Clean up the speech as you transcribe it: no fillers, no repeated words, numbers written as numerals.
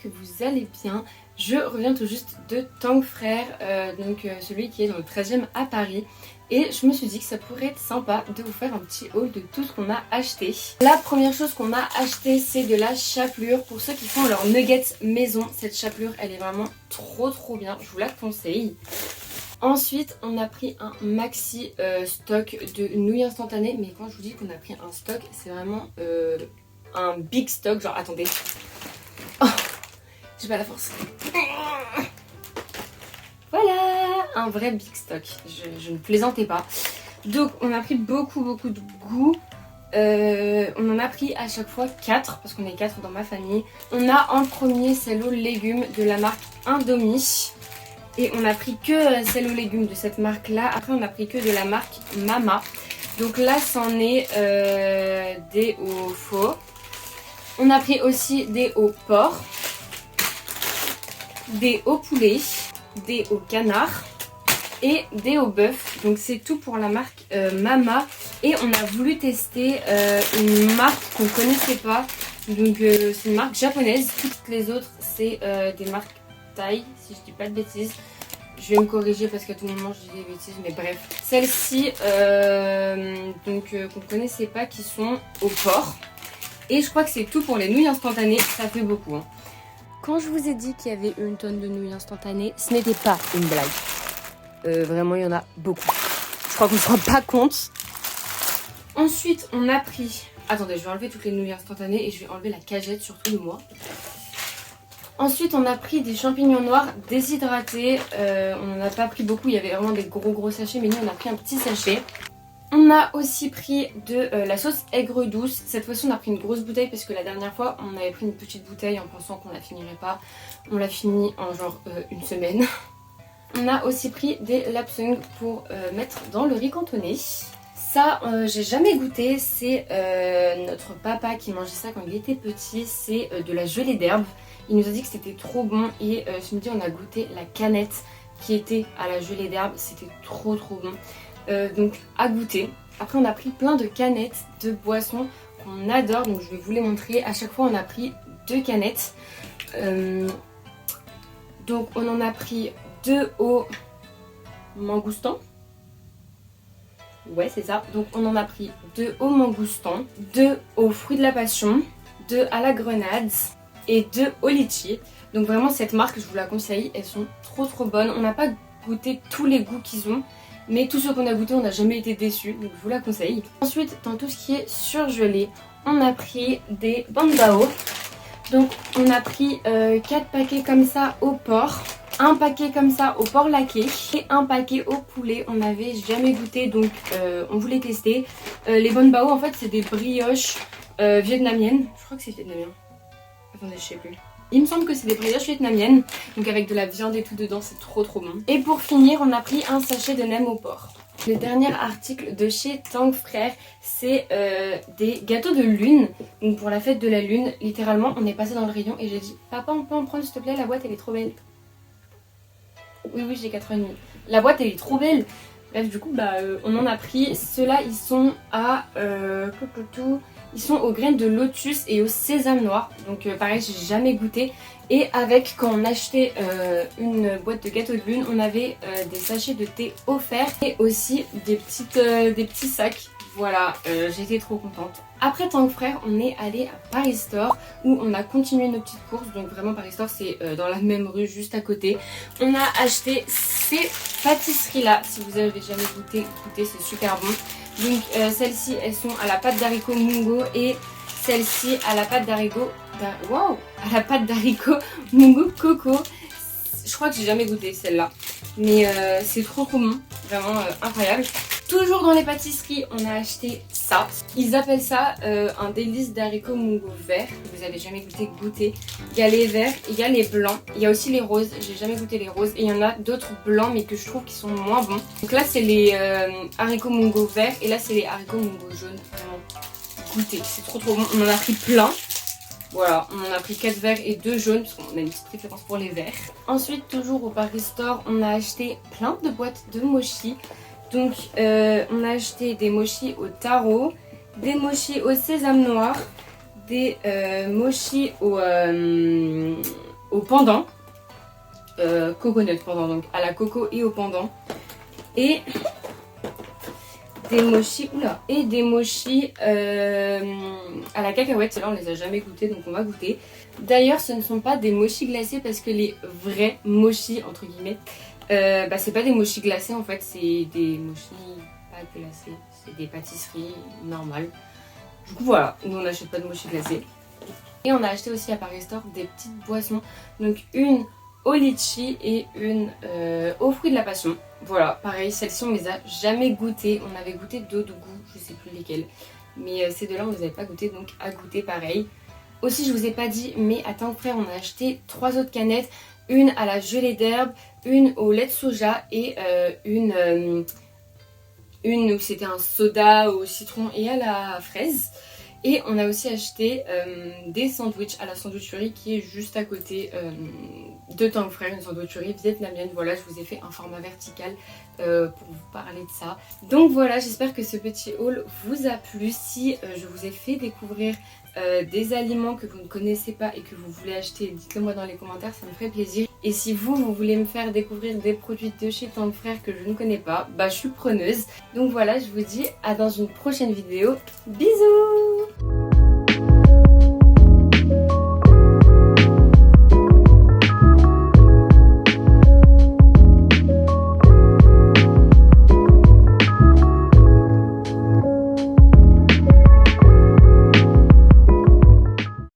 que vous allez bien. Je reviens tout juste de Tang Frères, celui qui est dans le 13e à Paris. Et je me suis dit que ça pourrait être sympa de vous faire un petit haul de tout ce qu'on a acheté. La première chose qu'on a acheté, c'est de la chapelure. Pour ceux qui font leurs nuggets maison, cette chapelure, elle est vraiment trop bien. Je vous la conseille. Ensuite, on a pris un maxi stock de nouilles instantanées. Mais quand je vous dis qu'on a pris un stock, c'est vraiment un big stock. Genre, attendez. Oh, j'ai pas la force. Voilà, un vrai big stock. Je ne plaisantais pas. Donc, on a pris beaucoup de goût. On en a pris à chaque fois 4 parce qu'on est 4 dans ma famille. On a en premier celle aux légumes de la marque Indomie. Et on a pris que celle aux légumes de cette marque là. Après on a pris que de la marque Mama. Donc là c'en est des au faux. On a pris aussi des au porc, des au poulet, des au canard et des au bœuf. Donc c'est tout pour la marque Mama. Et on a voulu tester une marque qu'on ne connaissait pas. Donc c'est une marque japonaise. Toutes les autres c'est des marques Thaï, si je dis pas de bêtises. Je vais me corriger parce qu'à tout moment je dis des bêtises, mais bref. Celles-ci qu'on connaissait pas, qui sont au porc. Et je crois que c'est tout pour les nouilles instantanées, ça fait beaucoup. Hein. Quand je vous ai dit qu'il y avait une tonne de nouilles instantanées, ce n'était pas une blague. Vraiment il y en a beaucoup. Je crois qu'on ne se rend pas compte. Ensuite on a pris... Attendez, je vais enlever toutes les nouilles instantanées et je vais enlever la cagette surtout de moi. Ensuite on a pris des champignons noirs déshydratés, on n'en a pas pris beaucoup, il y avait vraiment des gros sachets, mais nous on a pris un petit sachet. On a aussi pris de la sauce aigre douce, cette fois-ci on a pris une grosse bouteille parce que la dernière fois on avait pris une petite bouteille en pensant qu'on la finirait pas, on l'a fini en genre une semaine. On a aussi pris des lapsang pour mettre dans le riz cantonné. Ça, j'ai jamais goûté, c'est notre papa qui mangeait ça quand il était petit, c'est de la gelée d'herbe. Il nous a dit que c'était trop bon et ce midi on a goûté la canette qui était à la gelée d'herbe, c'était trop bon. Donc à goûter. Après on a pris plein de canettes de boissons qu'on adore, donc je vais vous les montrer. À chaque fois on a pris 2 canettes. Donc on en a pris 2 au mangoustan. Ouais c'est ça, donc on en a pris 2 au mangoustan, 2 aux fruits de la passion, 2 à la grenade et 2 au litchi. Donc vraiment cette marque je vous la conseille, elles sont trop bonnes. On n'a pas goûté tous les goûts qu'ils ont, mais tous ceux qu'on a goûté on n'a jamais été déçus, donc je vous la conseille. Ensuite dans tout ce qui est surgelé, on a pris des banbao. Donc on a pris 4 paquets comme ça au porc, un paquet comme ça au porc laqué et un paquet au poulet. On n'avait jamais goûté donc on voulait tester. Les banbao en fait c'est des brioches vietnamiennes, je crois que c'est vietnamien. Attendez, je sais plus. Il me semble que c'est des brioches vietnamiennes, donc avec de la viande et tout dedans, c'est trop bon. Et pour finir, on a pris un sachet de nem au porc. Le dernier article de chez Tang Frères, c'est des gâteaux de lune. Donc pour la fête de la lune, littéralement, on est passé dans le rayon et j'ai dit « Papa, on peut en prendre s'il te plaît, la boîte elle est trop belle. » Oui, j'ai 4 ans et demi. La boîte elle est trop belle. Bref, du coup, on en a pris. Ceux-là, ils sont à... ils sont aux graines de lotus et au sésame noir. Donc pareil, j'ai jamais goûté. Et avec, quand on achetait une boîte de gâteaux de lune, on avait des sachets de thé offerts. Et aussi des petits sacs. Voilà, j'étais trop contente. Après Tang Frères, on est allé à Paris Store où on a continué nos petites courses. Donc vraiment Paris Store c'est dans la même rue juste à côté. On a acheté ces pâtisseries là. Si vous avez jamais goûté, écoutez, c'est super bon. Donc celles-ci elles sont à la pâte d'haricot mungo et celle-ci à la pâte d'haricot mungo coco. Je crois que j'ai jamais goûté celle-là, mais c'est trop bon, vraiment incroyable. Toujours dans les pâtisseries, on a acheté ça. Ils appellent ça un délice d'haricots mungo vert. Vous avez jamais goûté. Il y a les verts, il y a les blancs, il y a aussi les roses. J'ai jamais goûté les roses. Et il y en a d'autres blancs mais que je trouve qui sont moins bons. Donc là c'est les haricots mungo verts et là c'est les haricots mungo jaunes. Vraiment, goûtez, c'est trop bon. On en a pris plein. Voilà, on en a pris 4 verts et 2 jaunes parce qu'on a une petite préférence pour les verts. Ensuite, toujours au Paris Store, on a acheté plein de boîtes de mochi. Donc, on a acheté des mochis au taro, des mochis au sésame noir, des mochis au au pendant. Coconut pendant, donc à la coco et au pendant. Et des mochis, à la cacahuète. Celles-là on les a jamais goûtés, donc on va goûter. D'ailleurs ce ne sont pas des mochis glacés parce que les vrais mochis entre guillemets, c'est pas des mochis glacés en fait, c'est des mochis pas glacés, c'est des pâtisseries normales. Du coup voilà, nous on n'achète pas de mochis glacés. Et on a acheté aussi à Paris Store des petites boissons, donc une au litchi et une aux fruits de la passion. Voilà, pareil, celles-ci on les a jamais goûtées. On avait goûté d'autres goûts, je sais plus lesquels. Mais ces deux-là on les avait pas goûtés, donc à goûter pareil. Aussi je vous ai pas dit, mais à Tank Frères on a acheté 3 autres canettes. Une à la gelée d'herbe, une au lait de soja et une où c'était un soda au citron et à la fraise. Et on a aussi acheté des sandwichs à la sandwicherie qui est juste à côté de Tank Frères, une sandwicherie vietnamienne. Voilà, je vous ai fait un format vertical pour vous parler de ça. Donc voilà, j'espère que ce petit haul vous a plu. Si je vous ai fait découvrir des aliments que vous ne connaissez pas et que vous voulez acheter, dites-le moi dans les commentaires, ça me ferait plaisir. Et si vous voulez me faire découvrir des produits de chez Tank Frères que je ne connais pas, je suis preneuse. Donc voilà, je vous dis à dans une prochaine vidéo. Bisous!